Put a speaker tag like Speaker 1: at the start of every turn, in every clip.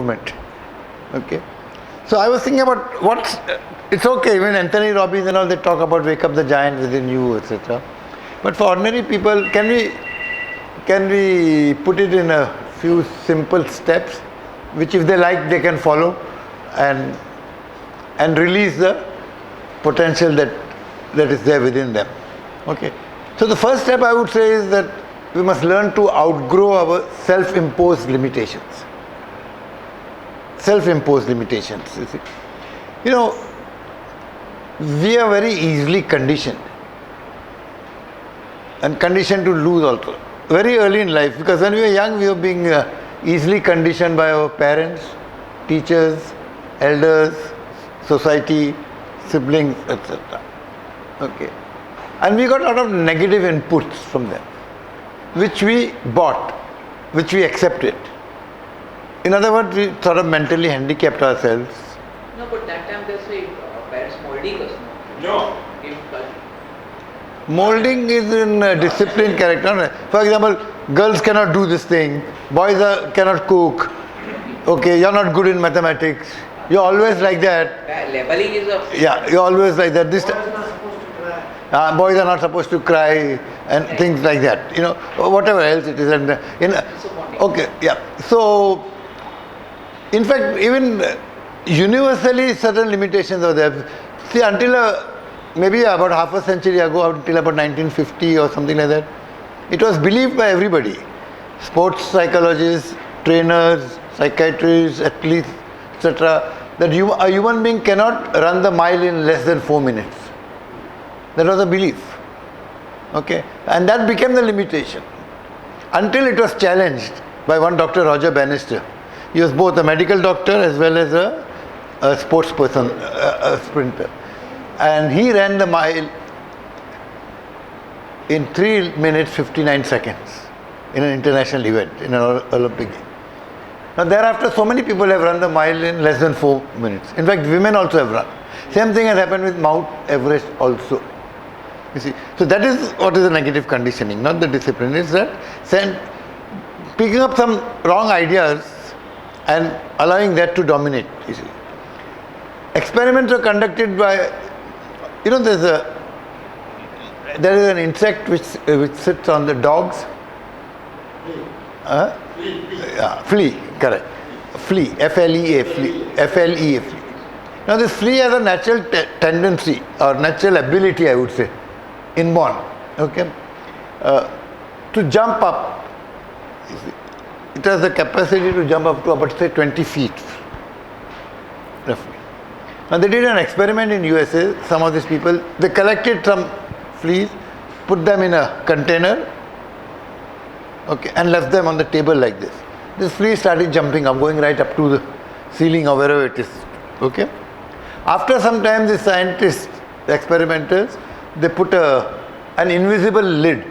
Speaker 1: improvement. Okay. So I was thinking about it's okay, even Anthony Robbins and all, they talk about wake up the giant within you, etc. But for ordinary people, can we put it in a few simple steps, which if they like, they can follow and release the potential that is there within them. Okay. So the first step I would say is that we must learn to outgrow our self-imposed limitations. Self-imposed limitations, you see. You know, we are very easily conditioned. And conditioned to lose also. Very early in life, because when we were young, we were being easily conditioned by our parents, teachers, elders, society, siblings, etc. Okay. And we got a lot of negative inputs from them, which we bought, which we accepted. In other words, we sort of mentally handicapped ourselves.
Speaker 2: No, but that time they say parents molding us.
Speaker 3: No.
Speaker 1: Molding is in discipline character. For example, girls cannot do this thing, boys cannot cook, okay, you're not good in mathematics, you're always like that.
Speaker 2: Labeling is a...
Speaker 1: Yeah, you're always like that. Boys are not supposed to cry and things like that. You know, whatever else it is. Okay, yeah. So, in fact, even universally certain limitations are there. See, until maybe about half a century ago, until about 1950 or something like that, it was believed by everybody. Sports psychologists, trainers, psychiatrists, athletes, etc. that a human being cannot run the mile in less than 4 minutes. That was a belief. Okay? And that became the limitation. Until it was challenged by one Dr. Roger Bannister. He was both a medical doctor as well as a sports person, a sprinter. And he ran the mile in 3 minutes 59 seconds in an international event, in an Olympic game. Now thereafter, so many people have run the mile in less than 4 minutes. In fact, women also have run. Same thing has happened with Mount Everest also. You see, so that is what is the negative conditioning, not the discipline. It's that picking up some wrong ideas and allowing that to dominate. You see, experiments are conducted by, you know, there is an insect which sits on the dogs. Flea, correct. Flea, F-L-E-A, flea, F-L-E-A, flea. Now this flea has a natural tendency or natural ability, I would say, inborn, okay, to jump up. It has the capacity to jump up to about, say, 20 feet, roughly. Now they did an experiment in USA. Some of these people, they collected some fleas, put them in a container, okay, and left them on the table like this. This flea started jumping up, going right up to the ceiling or wherever it is, okay. After some time, the scientists, the experimenters, they put an invisible lid.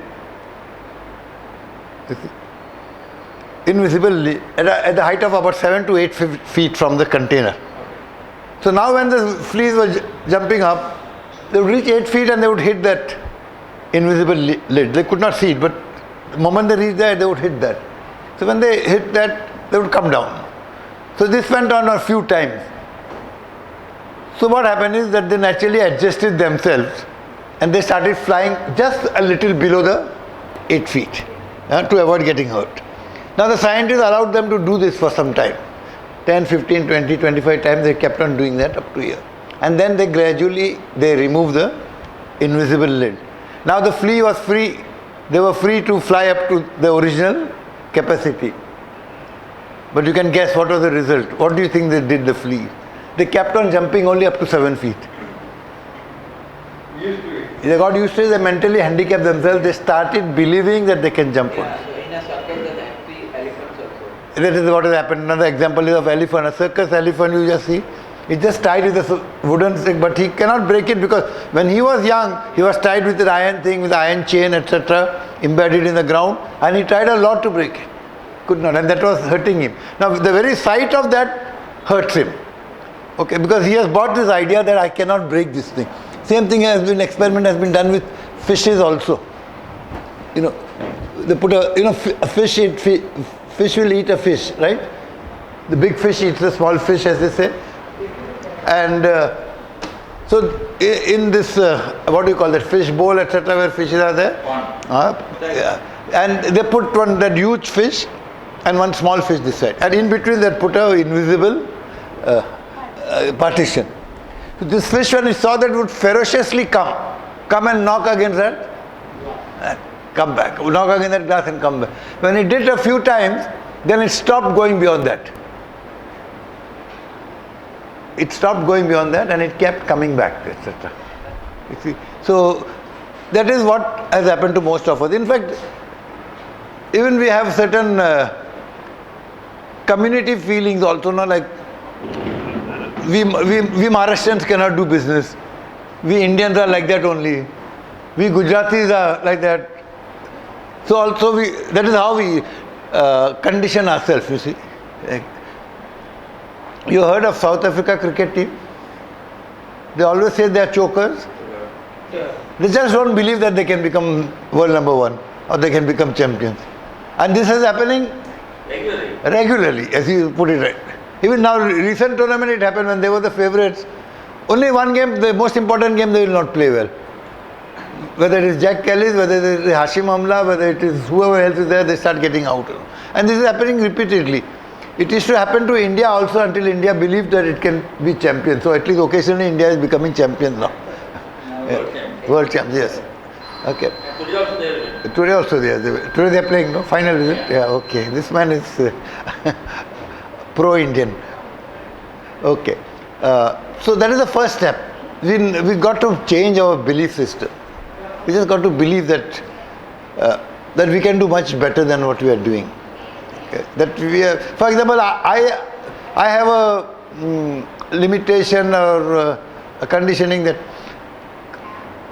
Speaker 1: Invisible lid at the height of about 7 to 8 feet from the container. So now when the fleas were jumping up, they would reach 8 feet and they would hit that invisible lid. They could not see it, but the moment they reached there, they would hit that. So when they hit that, they would come down. So this went on a few times. So what happened is that they naturally adjusted themselves and they started flying just a little below the 8 feet to avoid getting hurt. Now the scientists allowed them to do this for some time. 10, 15, 20, 25 times they kept on doing that up to a year. And then they gradually removed the invisible lid. Now the flea was free. They were free to fly up to the original capacity. But you can guess what was the result. What do you think they did, the flea? They kept on jumping only up to 7 feet. They got used to it, they mentally handicapped themselves, they started believing that they can jump on.
Speaker 2: So in a circus they have the elephants also.
Speaker 1: That is what has happened. Another example is of elephant. A circus elephant, you just see, it's just tied with a wooden stick, but he cannot break it because when he was young, he was tied with an iron thing, with iron chain, etc., embedded in the ground, and he tried a lot to break it. Could not, and that was hurting him. Now the very sight of that hurts him. Okay, because he has bought this idea that I cannot break this thing. Same thing experiment has been done with fishes also. You know, they put a fish will eat a fish, right? The big fish eats the small fish, as they say. And so in this, what do you call that, fish bowl, etc., where fishes are there? Yeah. And they put that huge fish and one small fish this side. And in between they put an invisible partition. So this fish, when he saw that, would ferociously come and knock against that, and come back, knock against that glass and come back. When he did a few times, then it stopped going beyond that. It stopped going beyond that and it kept coming back, etc. You see? So that is what has happened to most of us. In fact, even we have certain community feelings also, no? Like we Maharashtrians cannot do business. We Indians are like that only. We Gujaratis are like that. So also that is how we condition ourselves, you see. Like, you heard of South Africa cricket team? They always say they are chokers. They just don't believe that they can become world number one or they can become champions. And this is happening regularly, as you put it right. Even now, recent tournament, it happened when they were the favourites. Only one game, the most important game, they will not play well. Whether it is Jack Kelly's, whether it is Hashim Amla, whether it is whoever else is there, they start getting out. And this is happening repeatedly. It used to happen to India also until India believed that it can be champion. So at least occasionally India is becoming champions now. World champions, yes. Okay. Today also they are. Today they are playing, no? Final, is it? Yeah, okay. This man is pro-Indian. Okay. So that is the first step. We got to change our belief system. We just got to believe that that we can do much better than what we are doing. Okay. That we are, for example, I have a limitation or a conditioning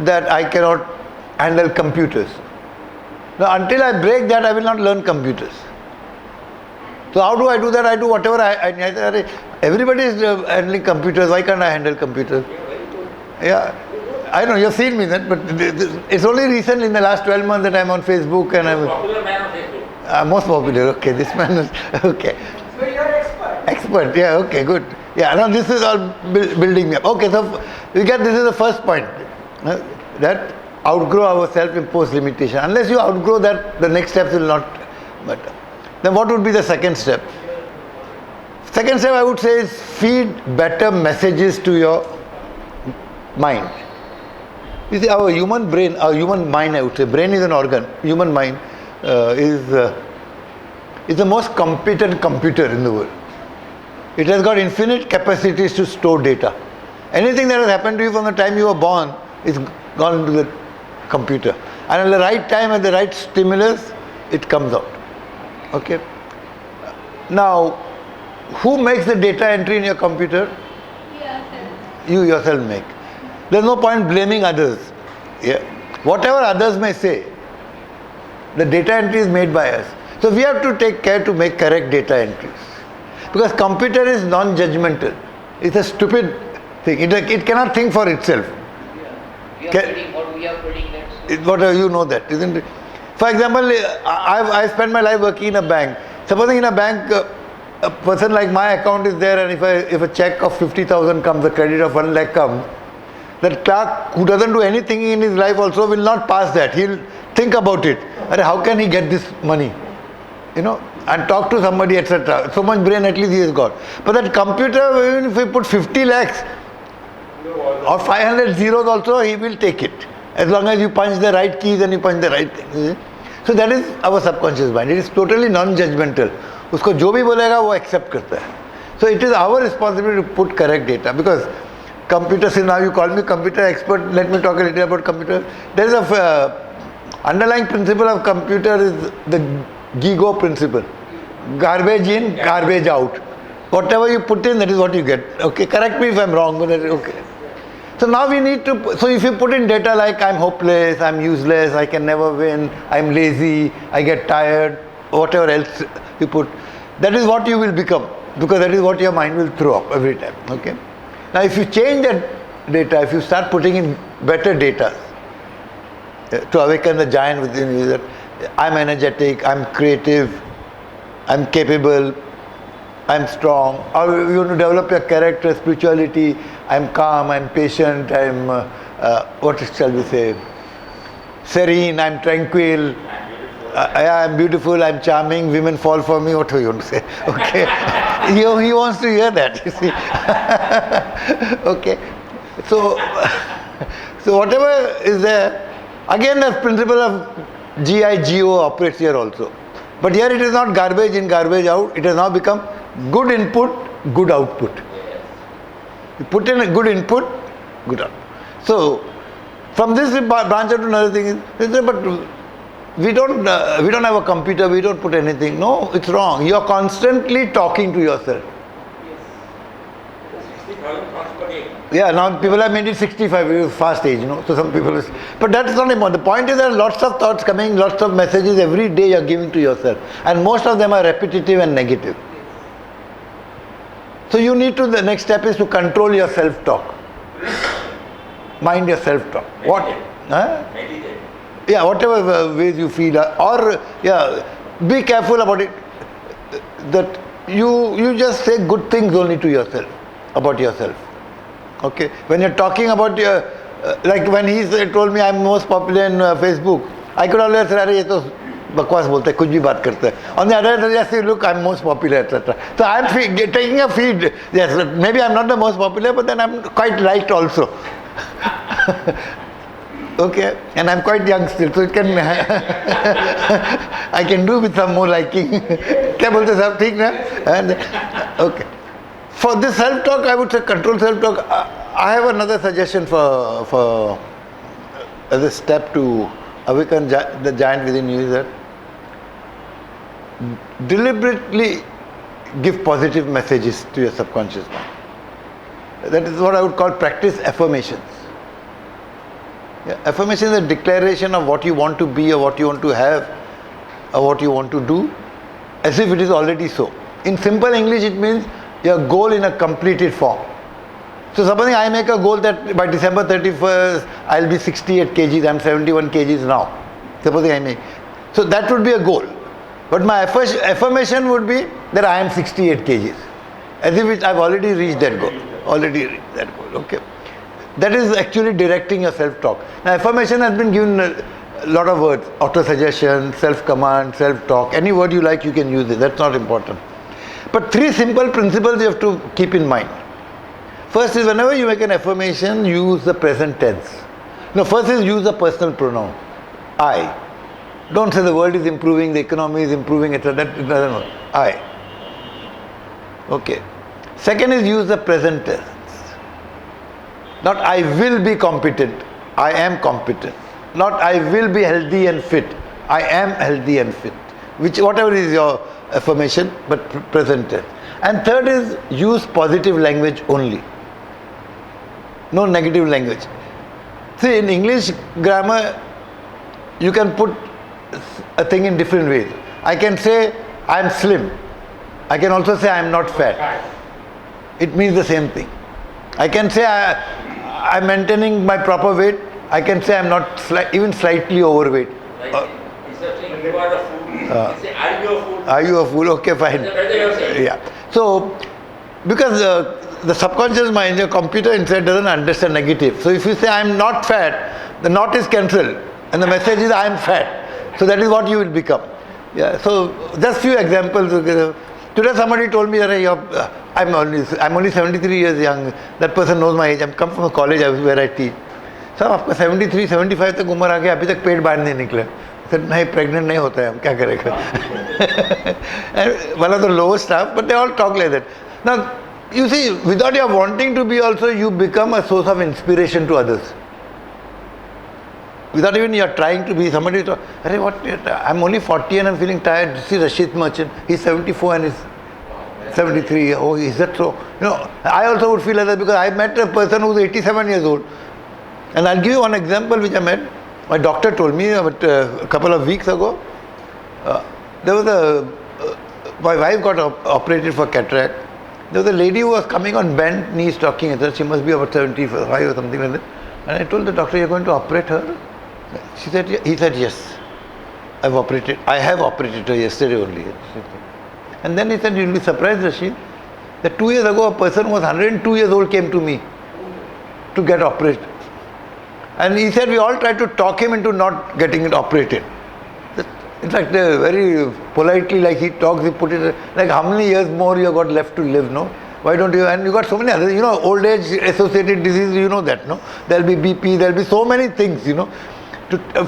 Speaker 1: that I cannot handle computers. Now, until I break that, I will not learn computers. So how do I do that? I do whatever I need. Everybody is handling computers. Why can't I handle computers? Yeah, I know, you've seen me then, but it's only recently in the last 12 months that I'm on Facebook and I'm...
Speaker 2: Popular man on Facebook.
Speaker 1: Most popular, okay, this man is... Okay.
Speaker 2: So you're expert.
Speaker 1: Expert, yeah, okay, good. Yeah, now this is all building me up. Okay, so we get this is the first point. That outgrow our self-imposed limitation. Unless you outgrow that, the next steps will not matter. Then what would be the second step? Second step I would say is feed better messages to your mind. You see, our human brain, our human mind, I would say, brain is an organ, human mind is the most competent computer in the world. It has got infinite capacities to store data. Anything that has happened to you from the time you were born is gone into the computer. And at the right time, at the right stimulus, it comes out. Okay? Now, who makes the data entry in your computer? You yourself make. There's no point blaming others. Yeah. Whatever others may say, the data entry is made by us. So we have to take care to make correct data entries. Because computer is non-judgmental. It's a stupid thing. It cannot think for itself.
Speaker 2: We are feeding what we are feeding next.
Speaker 1: Whatever, you know that, isn't it? For example, I spent my life working in a bank. Supposing in a bank, a person like my account is there, and if a check of 50,000 comes, a credit of 1 lakh comes, that clerk who doesn't do anything in his life also will not pass that. He'll think about it. How can he get this money? You know, and talk to somebody, etc. So much brain at least he has got. But that computer, even if we put 50 lakhs or 500 zeros also, he will take it. As long as you punch the right keys and you punch the right thing. So that is our subconscious mind. It is totally non-judgmental. Usko jo bhi bolega, wo accept karta hai. So it is our responsibility to put correct data. Because computer, see now you call me computer expert, let me talk a little about computer. There is a underlying principle of computer is the GIGO principle. Garbage in, garbage out. Whatever you put in, that is what you get. Okay, correct me if I'm wrong, but that is okay. So now we need to, so if you put in data like I'm hopeless, I'm useless, I can never win, I'm lazy, I get tired, whatever else you put, that is what you will become. Because that is what your mind will throw up every time. Okay. Now if you change that data, if you start putting in better data to awaken the giant within you, that I'm energetic, I'm creative, I'm capable, I'm strong. Or you want to develop your character, spirituality. I'm calm, I'm patient, I'm, what shall we say, serene, I'm tranquil. I'm beautiful, I'm charming, women fall for me. What do you want to say? Okay. he wants to hear that, you see. Okay. So whatever is there, again the principle of GIGO operates here also. But here it is not garbage in, garbage out. It has now become good input, good output. You put in a good input, good output. So from this we branch out to another thing. But we don't have a computer. We don't put anything. No, it's wrong. You are constantly talking to yourself. Yeah, now people have made it 65, fast age, So some people, but that's not important. The point is there are lots of thoughts coming, lots of messages every day you are giving to yourself, and most of them are repetitive and negative. So you need to, the next step is to control your self-talk. Mind your self-talk. What? Huh? Yeah, whatever ways you feel, be careful about it. That you just say good things only to yourself, about yourself. Okay, when you're talking about your, like when he told me I'm most popular in Facebook, I could always say, "Arey, ye to bakwas bolte hai, kuch bhi baat karte hai." On the other hand, I say, "Look, I'm most popular, etc." So I'm taking a feed. Yes, maybe I'm not the most popular, but then I'm quite liked also. Okay, and I'm quite young still, so it can I can do with some more liking. Kya bolte sab, theek na? And okay. For this self-talk, I would say control self-talk. I have another suggestion for as a step to awaken the giant within you, is that deliberately give positive messages to your subconscious mind. That is what I would call practice affirmations. Yeah, affirmation is a declaration of what you want to be, or what you want to have, or what you want to do, as if it is already so. In simple English, it means your goal in a completed form. So supposing I make a goal that by December 31st, I'll be 68 kgs, I'm 71 kgs now. Supposing I make. So that would be a goal. But my affirmation would be that I am 68 kgs. As if I've already reached that goal. Okay. That is actually directing your self-talk. Now affirmation has been given a lot of words. Auto-suggestion, self-command, self-talk. Any word you like, you can use it. That's not important. But three simple principles you have to keep in mind. First is, whenever you make an affirmation, use the present tense. No, first is use the personal pronoun. I. Don't say the world is improving, the economy is improving, etc. That doesn't work. I. Okay. Second is use the present tense. Not I will be competent. I am competent. Not I will be healthy and fit. I am healthy and fit. Whatever is your affirmation, but present tense. And third is use positive language only. No negative language. See, in English grammar, you can put a thing in different ways. I can say I am slim. I can also say I am not fat. It means the same thing. I can say I am maintaining my proper weight. I can say I am not even slightly overweight.
Speaker 2: Instead of saying you are a fool, say are you a fool?
Speaker 1: Are you a fool? Okay, fine. Yeah. So, because the subconscious mind, your computer inside doesn't understand negative. So if you say I am not fat, the not is cancelled, and the message is I am fat. So that is what you will become. Yeah. So just few examples. Today somebody told me that I'm only 73 years young. That person knows my age. I'm come from a college where I teach. So आपका 73, 75 तक उम्र आ गया, अभी तक पेट बाहर नहीं निकले. Said, नहीं, pregnant नहीं होता है, हम क्या करेगा? One of the lowest staff, but they all talk like that. Now, you see, without your wanting to be also, you become a source of inspiration to others. Without even you are trying to be, somebody thought, I'm only 40 and I'm feeling tired. See Rashid merchant, he's 74 and he's 73. Oh, is that so? I also would feel like that because I met a person who's 87 years old. And I'll give you one example which I met. My doctor told me about a couple of weeks ago, there was my wife got operated for cataract. There was a lady who was coming on bent knees talking. She must be about 75 or something like that. And I told the doctor, you're going to operate her? He said, yes. I have operated her yesterday only. And then he said, you'll be surprised, Rashid, that 2 years ago a person who was 102 years old came to me to get operated. And he said we all tried to talk him into not getting it operated. In fact, very politely, like he talks, he put it like, how many years more you have got left to live, no? Why don't you? And you got so many others, old age associated disease, you know that, no? There'll be BP, there'll be so many things,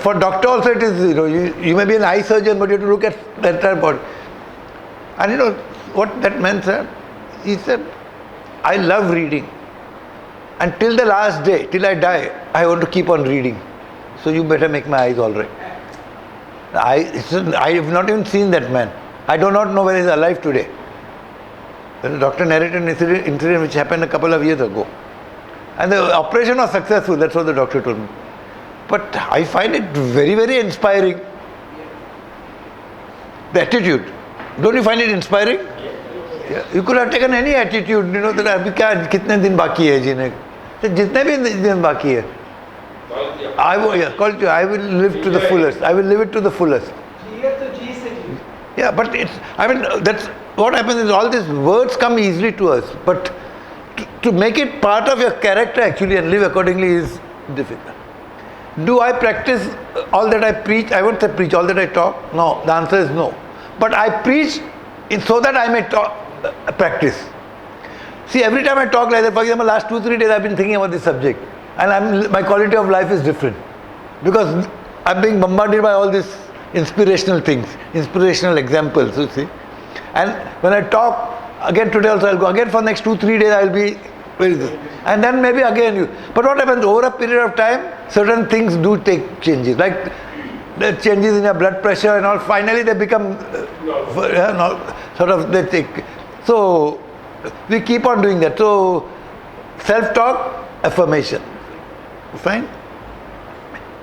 Speaker 1: For doctor also it is, you may be an eye surgeon, but you have to look at the entire body. And what that man said? He said, I love reading. And till the last day, till I die, I want to keep on reading. So you better make my eyes all right. I have not even seen that man. I do not know whether he is alive today. The doctor narrated an incident which happened a couple of years ago. And the operation was successful, that's what the doctor told me. But I find it very, very inspiring. The attitude. Don't you find it inspiring? Yeah. You could have taken any attitude, that abhi kya, kitne din baki hai jine. Jitne bhi din baki hai. I will live to the fullest. I will live it to the fullest. Yeah, but that's what happens is all these words come easily to us. But to make it part of your character actually and live accordingly is difficult. Do I practice all that I preach? I won't say preach all that I talk. No, the answer is no. But I preach so that I may practice. See, every time I talk like that, for example, last 2-3 days I've been thinking about this subject. And my quality of life is different. Because I'm being bombarded by all these inspirational things, inspirational examples, you see. And when I talk, again today also I'll go, again for next 2-3 days I'll be, where is this? And then maybe again you. But what happens, over a period of time, certain things do take changes. Like the changes in your blood pressure and all, finally they become, they take. So, we keep on doing that. So, self-talk, affirmation. Fine?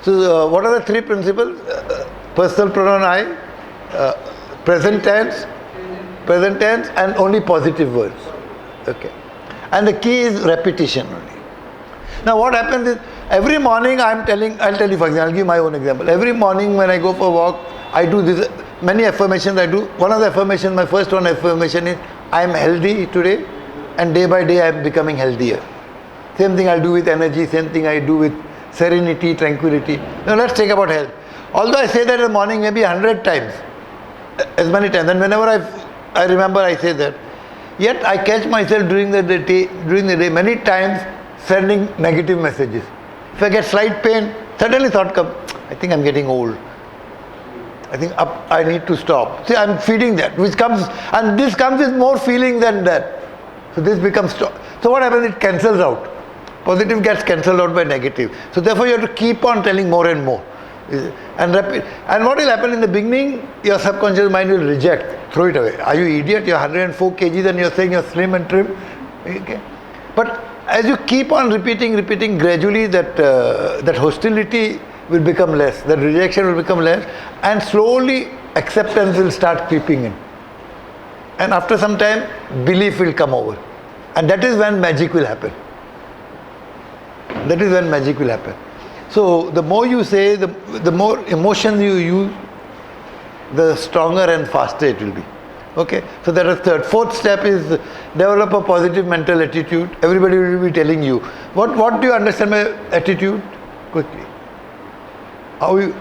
Speaker 1: So, what are the 3 principles? Personal pronoun I, present tense, and only positive words. Okay. And the key is repetition only. Now, what happens is, every morning I'll tell you, for example, I'll give my own example. Every morning when I go for a walk, I do this, many affirmations I do. One of the affirmations, my first one affirmation is, I am healthy today, and day by day I am becoming healthier. Same thing I'll do with energy, same thing I do with serenity, tranquility. Now let's take about health. Although I say that in the morning maybe 100 times, as many times, and whenever I remember I say that, yet I catch myself during the day many times sending negative messages. If I get slight pain, suddenly thought comes, I think I'm getting old. I think I need to stop. See, I'm feeding that, which comes, and this comes with more feeling than that. So this becomes, so what happens, it cancels out. Positive gets cancelled out by negative. So therefore you have to keep on telling more and more. And repeat. And what will happen in the beginning, your subconscious mind will reject, throw it away. Are you idiot? You're 104 kgs and you're saying you're slim and trim. Okay. But as you keep on repeating, gradually that hostility will become less, that rejection will become less, and slowly acceptance will start creeping in. And after some time, belief will come over. And that is when magic will happen. That is when magic will happen. So the more you say, the more emotion you use, the stronger and faster it will be. Okay, so that is third. Fourth step is develop a positive mental attitude. Everybody will be telling you. What do you understand by attitude? Quickly. How you?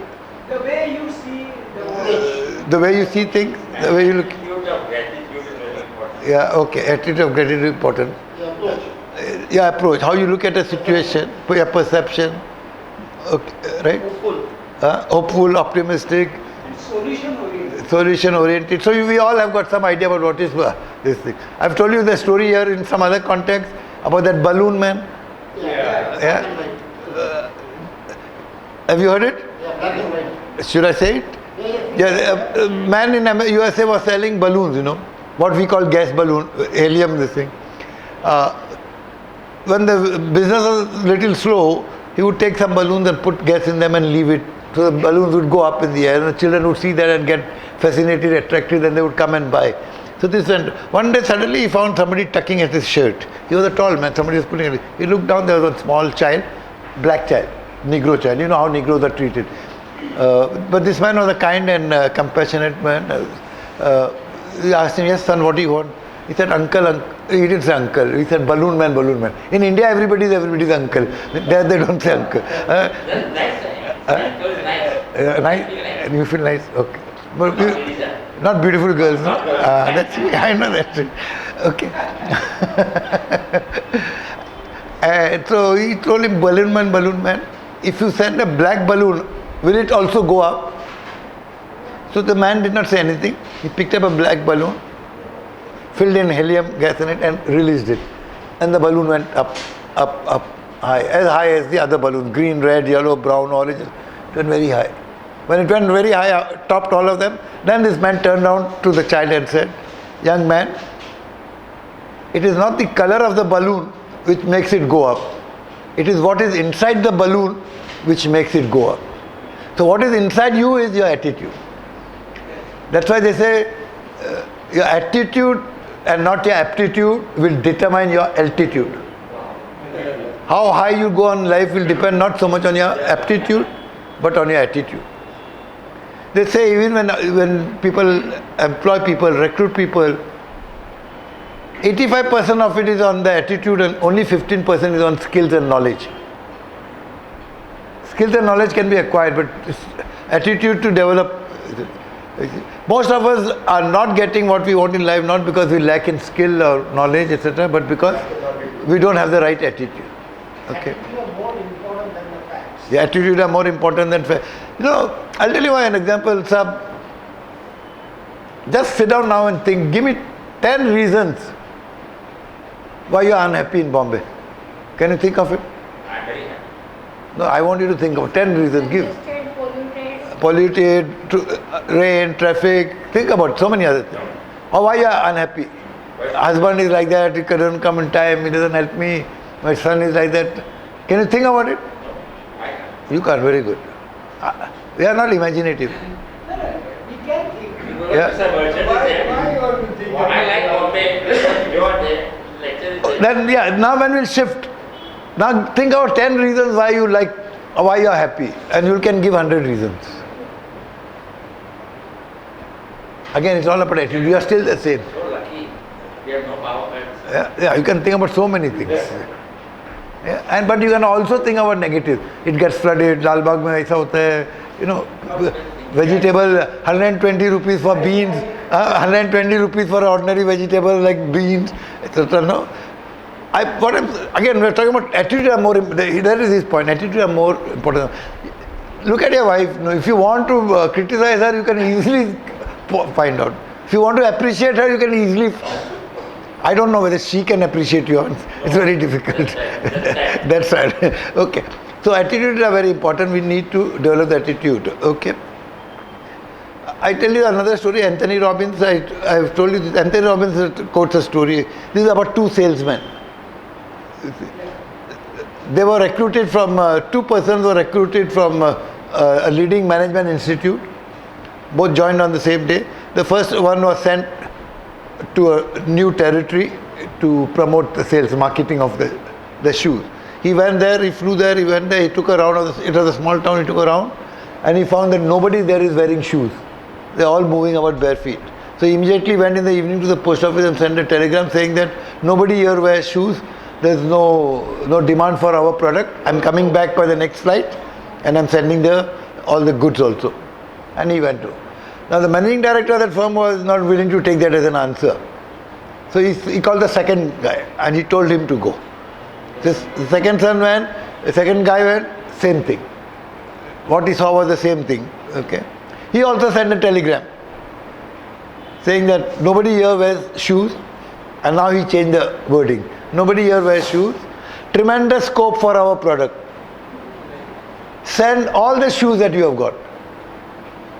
Speaker 3: The way you see the world.
Speaker 1: The way you see things, the way you look.
Speaker 4: Attitude of gratitude is very important.
Speaker 1: Yeah, okay. Attitude of gratitude is important. Yeah, approach. How you look at a situation, your perception. Okay, right?
Speaker 3: Hopeful.
Speaker 1: Hopeful, optimistic. Solution oriented. So we all have got some idea about what is this thing. I've told you the story here in some other context about that balloon man. Yeah. Have you heard it?
Speaker 5: Yeah.
Speaker 1: Should I say it? Yeah. A man in USA was selling balloons, what we call gas balloon, helium, this thing. When the business was little slow, he would take some balloons and put gas in them and leave it. So the balloons would go up in the air and the children would see that and get fascinated, attracted, and they would come and buy. So this went. One day suddenly he found somebody tucking at his shirt. He was a tall man, somebody was putting it. He looked down, there was a small child, black child, Negro child. You know how Negroes are treated. But this man was a kind and compassionate man. he asked him, yes son, what do you want? He said, uncle, he didn't say uncle. He said, balloon man, balloon man. In India, everybody's uncle. There they don't say uncle.
Speaker 2: That's nice. That was nice.
Speaker 1: Nice? You feel nice? Okay. But
Speaker 2: Lisa.
Speaker 1: not beautiful girls, no? That's I know that's it. Okay. So he told him, balloon man, if you send a black balloon, will it also go up? So the man did not say anything. He picked up a black balloon, filled in helium gas in it and released it. And the balloon went up, high as the other balloons, green, red, yellow, brown, orange. It went very high. When it went very high, topped all of them, then this man turned down to the child and said, young man, it is not the color of the balloon which makes it go up. It is what is inside the balloon which makes it go up. So what is inside you is your attitude. That's why they say your attitude and not your aptitude will determine your altitude. How high you go on life will depend not so much on your aptitude but on your attitude. They say even when people employ people, recruit people, 85% of it is on the attitude and only 15% is on skills and knowledge. Skills and knowledge can be acquired, but attitude to develop. Most of us are not getting what we want in life not because we lack in skill or knowledge, etc., but because we don't have the right attitude. Okay.
Speaker 3: Attitude are more important than the facts.
Speaker 1: The attitude are more important than facts. I'll tell you an example, Sab. Just sit down now and think. Give me 10 reasons why you are unhappy in Bombay. Can you think of it?
Speaker 4: I'm very happy.
Speaker 1: No, I want you to think of 10 reasons. Give.
Speaker 5: Polluted.
Speaker 1: Polluted, rain, traffic. Think about so many other things. Or why you are unhappy. Husband is like that, he doesn't come in time, he doesn't help me. My son is like that. Can you think about it? You can't, very good. We are not imaginative.
Speaker 3: No, we can think.
Speaker 1: Yeah.
Speaker 4: Mr. Merchant is there.
Speaker 3: Why you want to think?
Speaker 4: I like Bombay. Your lecture is there.
Speaker 1: Then, now when we'll shift. Now think about 10 reasons why you like, or why you are happy. And you can give 100 reasons. Again, it's all about attitude. You are still the same.
Speaker 4: So lucky. We have no power cuts.
Speaker 1: Yeah, you can think about so many things. Yeah, but you can also think about negative. It gets flooded, Lal Bagh mein aisa hota hai, vegetable, 120 rupees for beans, 120 rupees for ordinary vegetable like beans, etc. No? Again, we're talking about attitude are more, that is his point, attitude are more important. Look at your wife. If you want to criticize her, you can easily find out. If you want to appreciate her, you can easily. I don't know whether she can appreciate you. It's very difficult. That's right. Okay. So attitudes are very important. We need to develop the attitude. Okay. I tell you another story. Anthony Robbins. I have told you this. Anthony Robbins quotes a story. This is about two salesmen. They were recruited from two persons were recruited from a leading management institute. Both joined on the same day. The first one was sent to a new territory to promote the sales, marketing of the shoes. He went there, he flew there, he went there, he took a round, it was a small town, he took a round and he found that nobody there is wearing shoes. They are all moving about bare feet. So he immediately went in the evening to the post office and sent a telegram saying that nobody here wears shoes, there is no demand for our product, I am coming back by the next flight and I am sending all the goods also. And he went to. Now the managing director of that firm was not willing to take that as an answer. So he called the second guy and he told him to go. The second guy went, same thing. What he saw was the same thing. Okay. He also sent a telegram saying that nobody here wears shoes, and now he changed the wording. Nobody here wears shoes. Tremendous scope for our product. Send all the shoes that you have got.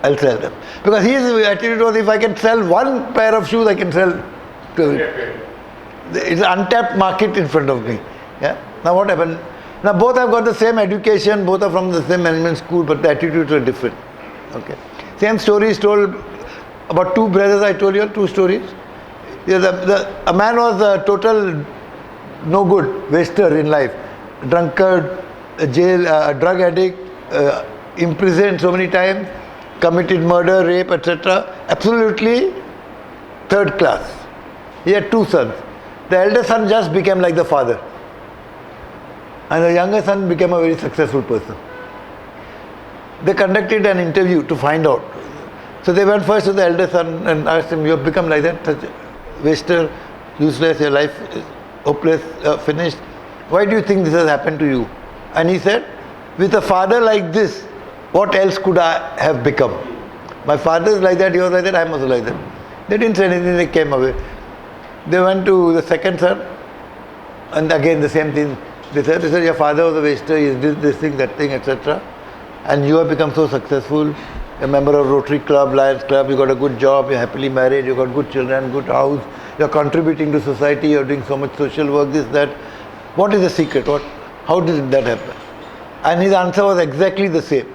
Speaker 1: I'll sell them. Because his attitude was, if I can sell one pair of shoes, I can sell two. It's an untapped market in front of me. Yeah. Now what happened? Now both have got the same education, both are from the same management school, but the attitudes are different. Okay. Same story is told about two brothers. I told you two stories. A man was a total no good, waster in life, drunkard, drug addict, imprisoned so many times, committed murder, rape, etc. Absolutely third class. He had two sons. The elder son just became like the father. And the younger son became a very successful person. They conducted an interview to find out. So they went first to the elder son and asked him, you have become like that, such a waster, useless, your life is hopeless, finished. Why do you think this has happened to you? And he said, with a father like this, what else could I have become? My father is like that, he was like that, I am also like that. They didn't say anything, they came away. They went to the second son, and again the same thing. They said, your father was a waster, he did this thing, that thing, etc. And you have become so successful, a member of Rotary Club, Lions Club, you got a good job, you're happily married, you got good children, good house, you're contributing to society, you're doing so much social work, this, that. What is the secret? How did that happen? And his answer was exactly the same.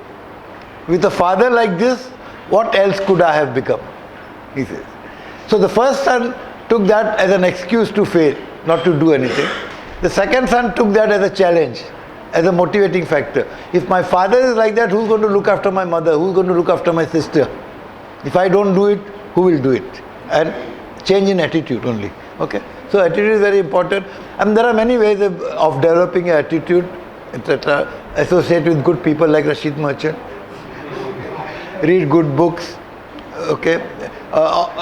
Speaker 1: With a father like this, what else could I have become? He says. So the first son took that as an excuse to fail, not to do anything. The second son took that as a challenge, as a motivating factor. If my father is like that, who's going to look after my mother? Who's going to look after my sister? If I don't do it, who will do it? And change in attitude only. Okay? So attitude is very important. And there are many ways of developing an attitude, etc. Associate with good people like Rashid Merchant. Read good books. Okay?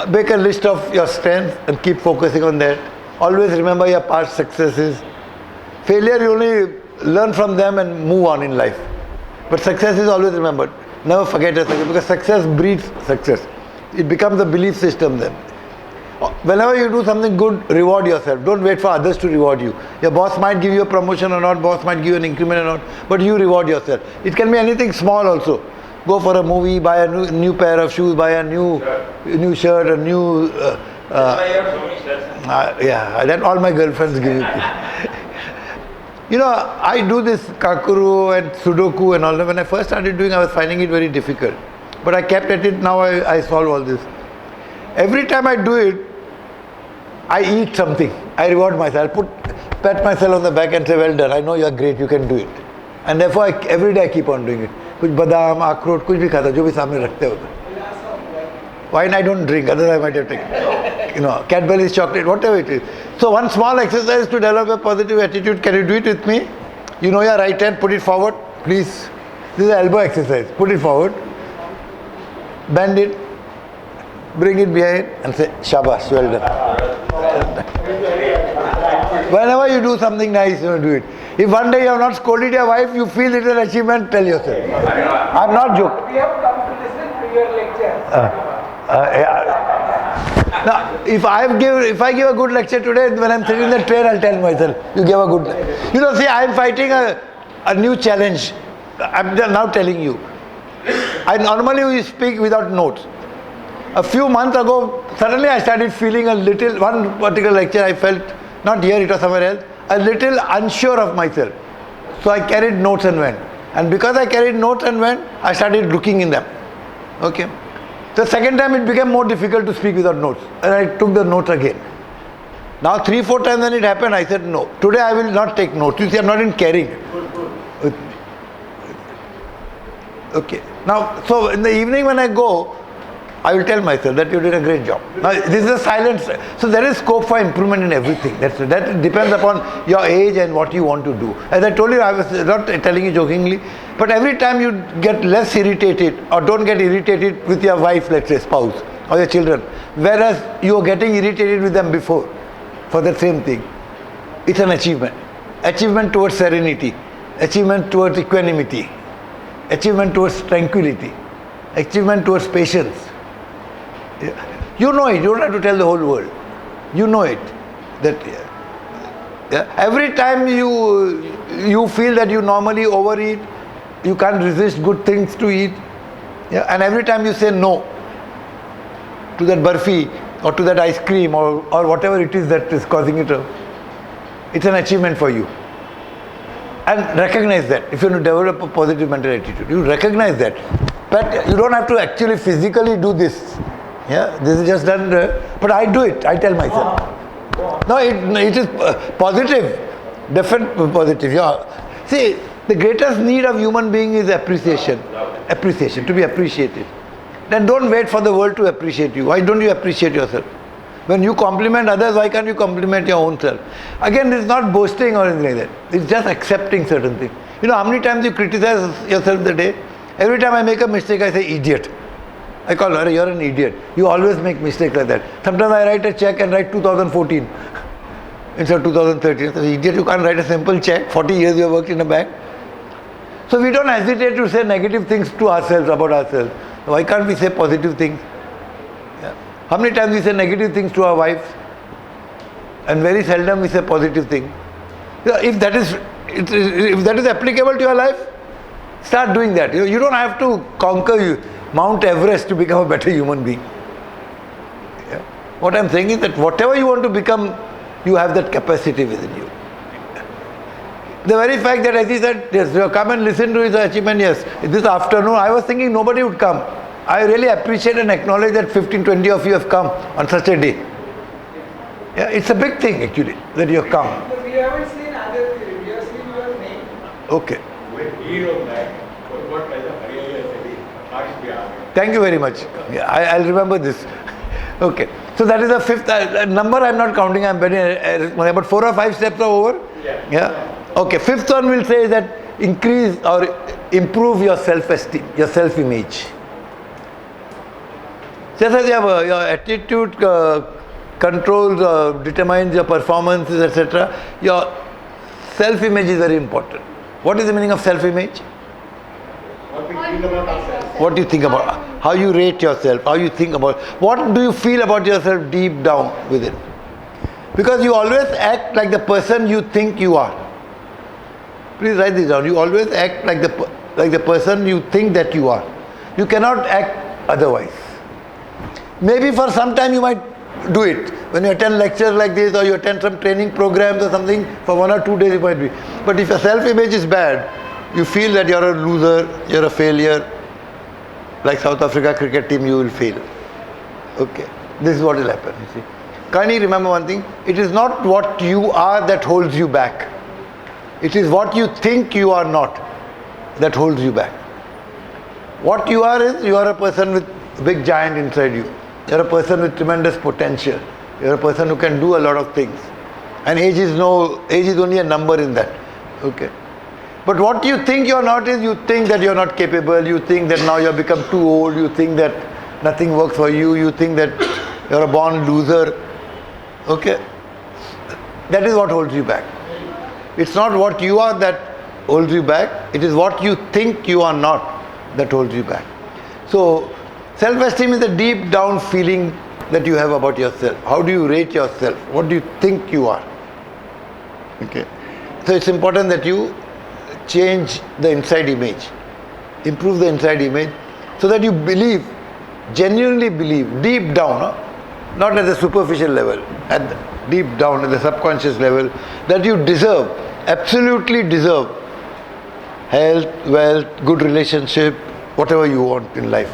Speaker 1: Make a list of your strengths and keep focusing on that. Always remember your past successes. Failure, you only learn from them and move on in life. But success is always remembered. Never forget your success, because success breeds success. It becomes a belief system then. Whenever you do something good, reward yourself. Don't wait for others to reward you. Your boss might give you a promotion or not, boss might give you an increment or not, but you reward yourself. It can be anything small also. Go for a movie, buy a new pair of shoes, buy a new shirt, a new... yeah, that all my girlfriends give you. You know, I do this kakuru and sudoku and all that. When I first started doing, I was finding it very difficult. But I kept at it, now I solve all this. Every time I do it, I eat something. I reward myself. Pat myself on the back and say, well done, I know you are great, you can do it. And therefore, every day I keep on doing it. कुछ बादाम, अखरोट, कुछ भी खाता, जो भी सामने रखते होते. Wine I don't drink, otherwise I might have taken. You know, Cadbury's chocolate, whatever it is. So one small exercise to develop a positive attitude. Can you do it with me? You know your right hand, put it forward, please. This is an elbow exercise. Put it forward. Bend it. Bring it behind and say, Shabash, well done. Whenever you do something nice, you do it. If one day you have not scolded your wife, you feel it is an achievement, tell yourself. I'm not joking.
Speaker 3: We have come to listen to your lecture.
Speaker 1: Now, if I give a good lecture today, when I'm sitting in the train, I'll tell myself, you gave a good lecture. You know, see, I'm fighting a new challenge. I'm now telling you. I normally speak without notes. A few months ago, suddenly I started feeling one particular lecture I felt, not here, it was somewhere else, a little unsure of myself. So I carried notes and went. And because I carried notes and went, I started looking in them. Okay. The second time it became more difficult to speak without notes. And I took the notes again. Now 3-4 times when it happened, I said no. Today I will not take notes. You see, I'm not in carrying. Okay. Now, so in the evening when I go, I will tell myself that you did a great job. Now, this is a silence. So there is scope for improvement in everything. That depends upon your age and what you want to do. As I told you, I was not telling you jokingly, but every time you get less irritated or don't get irritated with your wife, let's say spouse, or your children, whereas you were getting irritated with them before for the same thing, it's an achievement. Achievement towards serenity, achievement towards equanimity, achievement towards tranquility, achievement towards patience. You know it, you don't have to tell the whole world. You know it. That every time you feel that you normally overeat, you can't resist good things to eat. Yeah? And every time you say no to that burfi or to that ice cream or whatever it is that is causing it, it's an achievement for you. And recognize that. If you want to develop a positive mental attitude, you recognize that. But you don't have to actually physically do this. Yeah, this is just done, but I do it, I tell myself. No, it is positive, definitely positive. Yeah. See, the greatest need of human being is appreciation, to be appreciated. Then don't wait for the world to appreciate you. Why don't you appreciate yourself? When you compliment others, why can't you compliment your own self? Again, it's not boasting or anything like that. It's just accepting certain things. You know how many times you criticize yourself the day? Every time I make a mistake, I say idiot. I call her, you're an idiot. You always make mistakes like that. Sometimes I write a check and write 2014 instead of 2013. I say, idiot, you can't write a simple check. 40 years you have worked in a bank. So we don't hesitate to say negative things to ourselves, about ourselves. Why can't we say positive things? Yeah. How many times we say negative things to our wives? And very seldom we say positive things. If that is applicable to your life, start doing that. You don't have to conquer Mount Everest to become a better human being. Yeah. What I'm saying is that whatever you want to become, you have that capacity within you. The very fact that, as he said, yes, you come and listen to his achievement, yes. This afternoon, I was thinking nobody would come. I really appreciate and acknowledge that 15, 20 of you have come on such a day. Yeah, it's a big thing actually, that you have come.
Speaker 3: But we haven't seen other theory. We have seen your name.
Speaker 1: Okay.
Speaker 5: When he wrote that, what was the Hariya said,
Speaker 1: Thank you very much. Yeah, I'll remember this. Okay. So that is the fifth number. I'm not counting. I'm very but 4 or 5 steps are over. Yeah. Okay. Fifth one will say that increase or improve your self-esteem, your self-image. Just as your attitude controls, determines your performances, etc. Your self-image is very important. What is the meaning of self-image?
Speaker 5: what we feel about ourselves.
Speaker 1: What do you think about? How you rate yourself? How you think about? What do you feel about yourself deep down within? Because you always act like the person you think you are. Please write this down. You always act like the person you think that you are. You cannot act otherwise. Maybe for some time you might do it. When you attend lectures like this or you attend some training programs or something, for 1 or 2 days you might be. But if your self-image is bad, you feel that you're a loser, you're a failure. Like South Africa cricket team, you will fail. Okay. This is what will happen, you see. Kindly remember one thing. It is not what you are that holds you back. It is what you think you are not that holds you back. What you are is, you are a person with a big giant inside you. You're a person with tremendous potential. You're a person who can do a lot of things. And age is only a number in that. Okay. But what you think you're not is, you think that you're not capable, you think that now you've become too old, you think that nothing works for you, you think that you're a born loser. Okay? That is what holds you back. It's not what you are that holds you back, it is what you think you are not that holds you back. So, self-esteem is a deep down feeling that you have about yourself. How do you rate yourself? What do you think you are? Okay? So it's important that you change the inside image, improve the inside image, so that you believe, genuinely believe, deep down, not at the superficial level, at the deep down, at the subconscious level, that you deserve, absolutely deserve health, wealth, good relationship, whatever you want in life.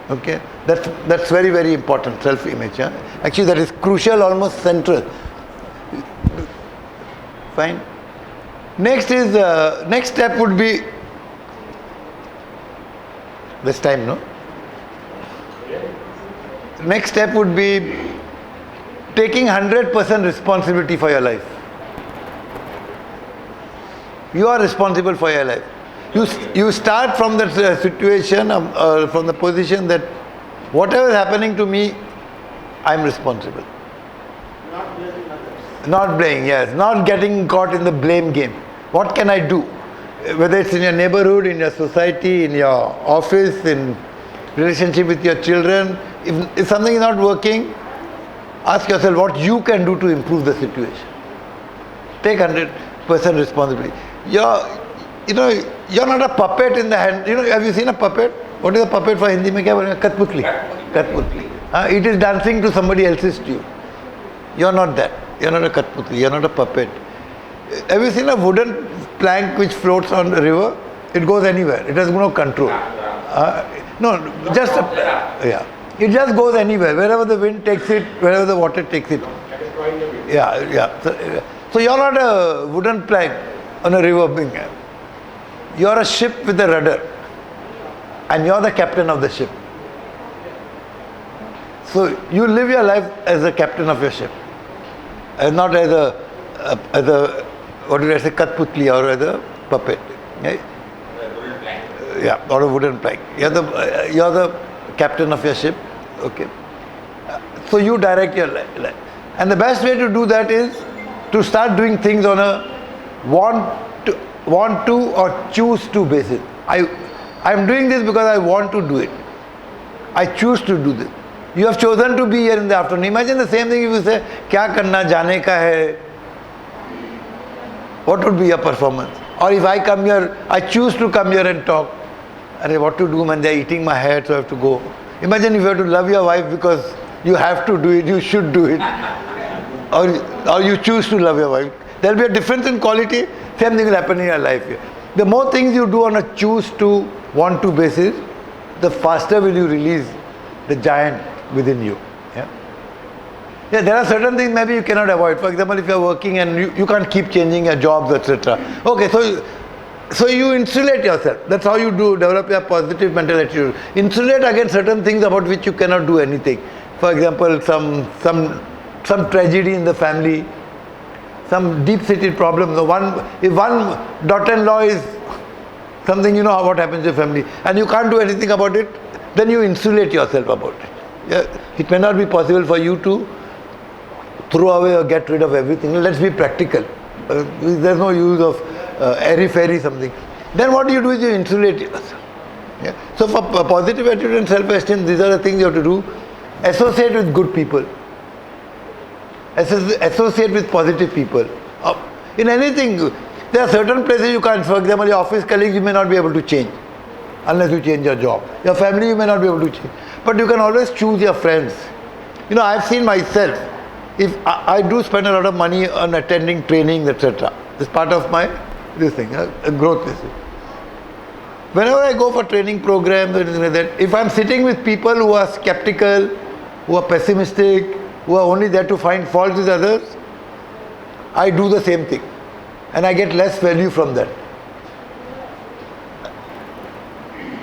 Speaker 1: Okay? That's very, very important, self-image. Huh? Actually, that is crucial, almost central. Fine? Next step would be this time, no? Next step would be taking 100% responsibility for your life. You are responsible for your life. You start from that situation, from the position that whatever is happening to me, I am responsible.
Speaker 5: Not blaming others.
Speaker 1: Not blaming, yes. Not getting caught in the blame game. What can I do? Whether it's in your neighborhood, in your society, in your office, in relationship with your children. If something is not working, ask yourself what you can do to improve the situation. Take 100% responsibility. You're not a puppet in the hand. Have you seen a puppet? What is a puppet for Hindi? Mein kya bolenge? Katputli. Katputli. It is dancing to somebody else's tune. You're not that. You're not a Katputli. You're not a puppet. Have you seen a wooden plank which floats on the river? It goes anywhere. It has no control. It just goes anywhere. Wherever the wind takes it, wherever the water takes it. Yeah. So you're not a wooden plank on a river being. You're a ship with a rudder. And you're the captain of the ship. So you live your life as a captain of your ship, and not as a what did I say, Katputli, or as a puppet. Right? Yeah, or a wooden plank. You're the captain of your ship. Okay. So you direct your life. And the best way to do that is to start doing things on a want to or choose to basis. I'm doing this because I want to do it. I choose to do this. You have chosen to be here in the afternoon. Imagine the same thing if you say, "Kya karna jane ka hai?" What would be your performance? Or if I come here, I choose to come here and talk. What to do, man? They're eating my hair, so I have to go. Imagine if you have to love your wife because you have to do it, you should do it. Or you choose to love your wife. There will be a difference in quality. Same thing will happen in your life here. The more things you do on a choose to, want to basis, the faster will you release the giant within you. Yeah, there are certain things maybe you cannot avoid. For example, if you are working and you can't keep changing your jobs, etc. Okay, so you insulate yourself. That's how you develop your positive mental attitude. Insulate against certain things about which you cannot do anything. For example, some tragedy in the family, some deep-seated problem. If one daughter-in-law is something, you know what happens to your family, and you can't do anything about it, then you insulate yourself about it. Yeah? It may not be possible for you to throw away or get rid of everything. Let's be practical. There's no use of airy-fairy something. Then what you do is you insulate yourself. Yeah? So for positive attitude and self-esteem, these are the things you have to do. Associate with good people. Associate with positive people. In anything, there are certain places you can't. For example, your office colleagues you may not be able to change unless you change your job. Your family you may not be able to change. But you can always choose your friends. You know, I've seen myself. If I do spend a lot of money on attending trainings, etc. It's part of my growth. Whenever I go for training programs or anything like that, if I'm sitting with people who are skeptical, who are pessimistic, who are only there to find faults with others, I do the same thing. And I get less value from that.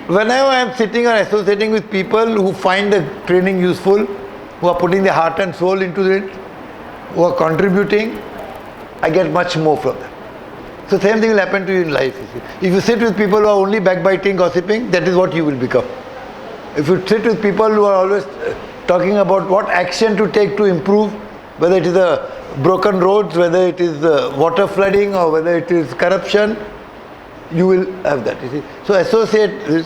Speaker 1: Whenever I am sitting or associating with people who find the training useful, who are putting their heart and soul into it, who are contributing, I get much more from them. So same thing will happen to you in life. If you sit with people who are only backbiting, gossiping, that is what you will become. If you sit with people who are always talking about what action to take to improve, whether it is a broken roads, whether it is water flooding, or whether it is corruption, you will have that. You see. So associate.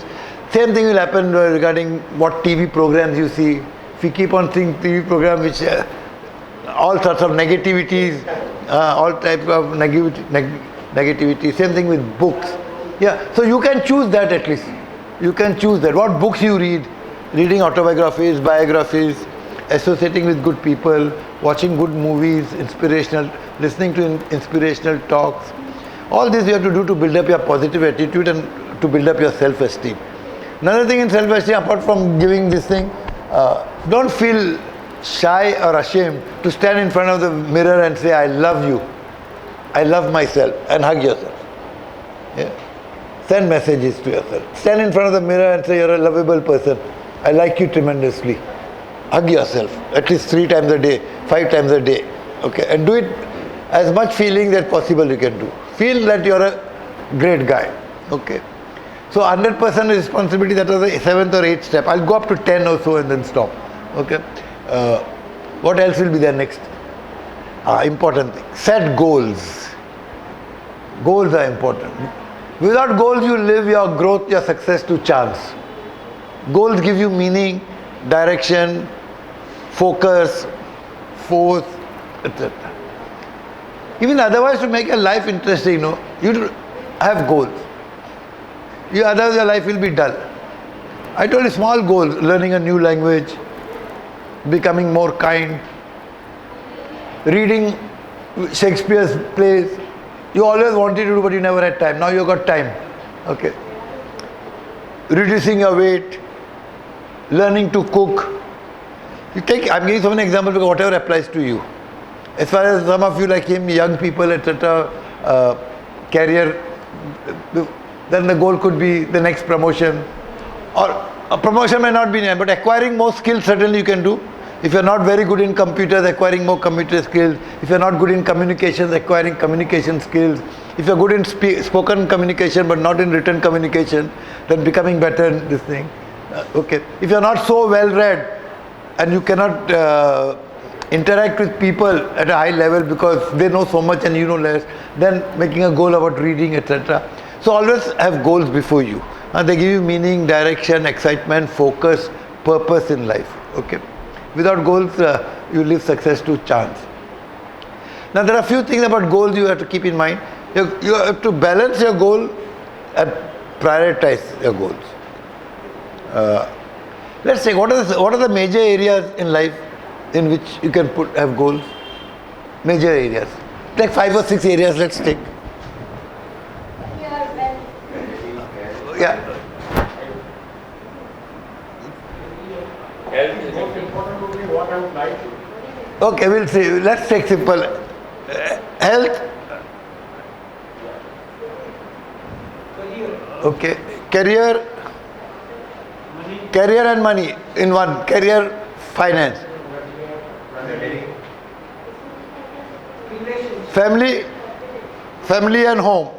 Speaker 1: Same thing will happen regarding what TV programs you see. If you keep on seeing TV programs which all sorts of negativities, all types of negativity. Same thing with books. Yeah. So you can choose that at least. You can choose that. What books you read. Reading autobiographies, biographies, associating with good people, watching good movies, inspirational, listening to inspirational talks. All this you have to do to build up your positive attitude and to build up your self-esteem. Another thing in self-esteem, apart from giving this thing, don't feel shy or ashamed to stand in front of the mirror and say, "I love you, I love myself," and hug yourself. Yeah? Send messages to yourself. Stand in front of the mirror and say, "You're a lovable person. I like you tremendously." Hug yourself at least 3 times a day, 5 times a day. Okay, and do it as much feeling as possible you can do. Feel that you're a great guy. Okay. So 100% responsibility, that was the 7th or 8th step. I'll go up to 10 or so and then stop. Okay. What else will be there next? Important thing. Set goals. Goals are important. Without goals, you live your growth, your success to chance. Goals give you meaning, direction, focus, force, etc. Even otherwise, to make your life interesting, you have goals. Otherwise your life will be dull. I told you small goals, learning a new language, becoming more kind, reading Shakespeare's plays. You always wanted to do, but you never had time. Now you got time. Okay. Reducing your weight, learning to cook. I'm giving so many examples because whatever applies to you. As far as some of you like him, young people, etc., career, then the goal could be the next promotion. Or A promotion may not be near, but acquiring more skills certainly you can do. If you're not very good in computers, acquiring more computer skills. If you're not good in communications, acquiring communication skills. If you're good in spoken communication but not in written communication, then becoming better in this thing. Okay. If you're not so well read and you cannot interact with people at a high level because they know so much and you know less, then making a goal about reading, etc. So always have goals before you. They give you meaning, direction, excitement, focus, purpose in life. Okay. Without goals, you leave success to chance. Now there are a few things about goals you have to keep in mind. You have to balance your goal and prioritize your goals. Let's say what are the major areas in life in which you can have goals? Major areas. Take 5 or 6 areas. Let's take. Yeah.
Speaker 5: Health is most important would be what I would like to.
Speaker 1: Okay, we'll see. Let's take simple. Health. Okay. Career. Career and money in one. Career, finance. Family. Family and home.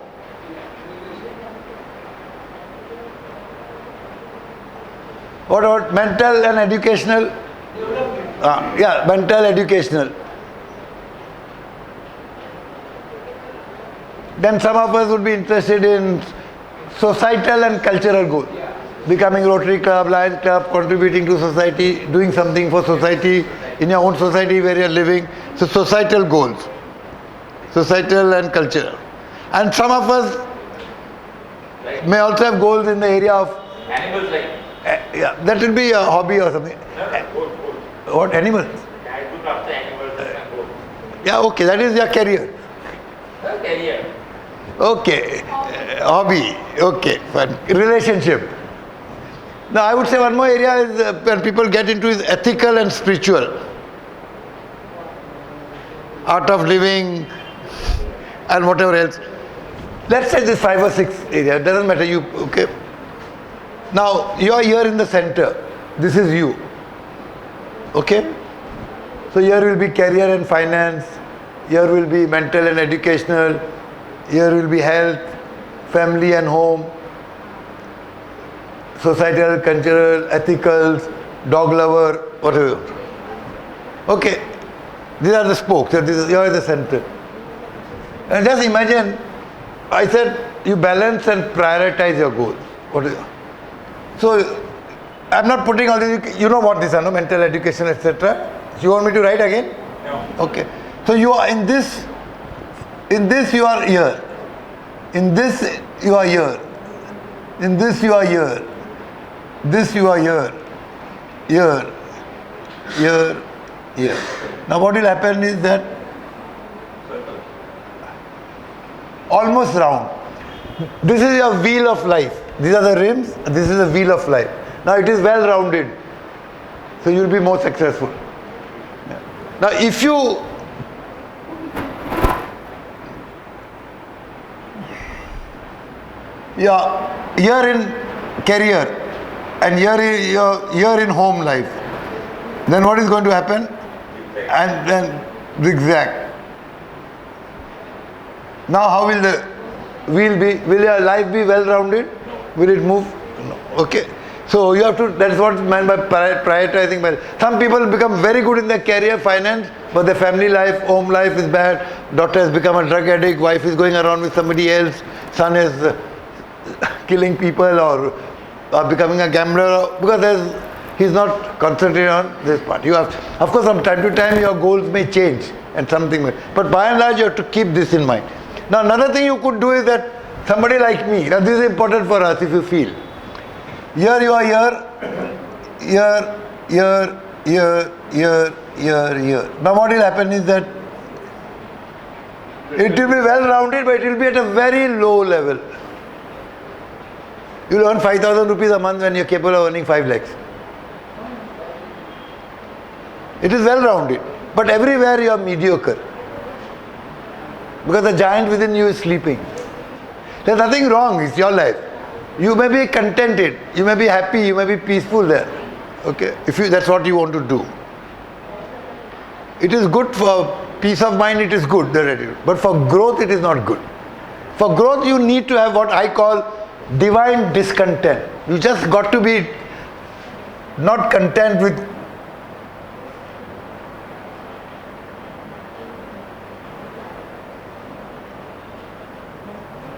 Speaker 1: What about mental and educational? Yeah, mental, educational. Then some of us would be interested in societal and cultural goals. Becoming Rotary Club, Lions Club, contributing to society, doing something for society, in your own society where you are living. So societal goals. Societal and cultural. And some of us may also have goals in the area of
Speaker 4: Animals like.
Speaker 1: yeah, that will be a hobby or something. What animal?
Speaker 4: I look after animals and go.
Speaker 1: Yeah, okay, that is your career.
Speaker 4: Career.
Speaker 1: Okay, hobby. Okay, fine. Relationship. Now I would say one more area is when people get into is ethical and spiritual. Art of living and whatever else. Let's say this 5 or 6 area. It doesn't matter. You okay? Now you are here in the center. This is you. Okay? So here will be career and finance. Here will be mental and educational. Here will be health, family and home, societal, cultural, ethicals, dog lover, whatever. Okay. These are the spokes. Here is the center. And just imagine, I said you balance and prioritize your goals. What is it? So, I'm not putting all this, you know what these are, no? Mental education, etc. You want me to write again?
Speaker 5: No.
Speaker 1: Okay. So you are in this you are here. In this you are here. In this you are here. This you are here. Here. Here. Here. Now what will happen is that almost round. This is your wheel of life. These are the rims, this is the wheel of life. Now it is well rounded. So you will be more successful. Yeah. Now if you here in career and here in home life, then what is going to happen? And then zigzag. Now how will the wheel be? Will your life be well rounded? Will it move? No. Okay. So you have to, that is what is meant by prioritizing. Some people become very good in their career, finance, but their family life, home life is bad. Daughter has become a drug addict, wife is going around with somebody else, son is killing people or becoming a gambler because he's not concentrating on this part. You have, of course, from time to time your goals may change and something may, but by and large you have to keep this in mind. Now another thing you could do is that somebody like me, now this is important for us if you feel. Here you are here. Now what will happen is that it will be well rounded but it will be at a very low level. You will earn 5,000 rupees a month when you are capable of earning 5 lakhs. It is well rounded but everywhere you are mediocre. Because the giant within you is sleeping. There's nothing wrong, it's your life. You may be contented, you may be happy, you may be peaceful there. Okay, if you, that's what you want to do. It is good for peace of mind, it is good, the attitude. But for growth, it is not good. For growth, you need to have what I call divine discontent. You just got to be not content with.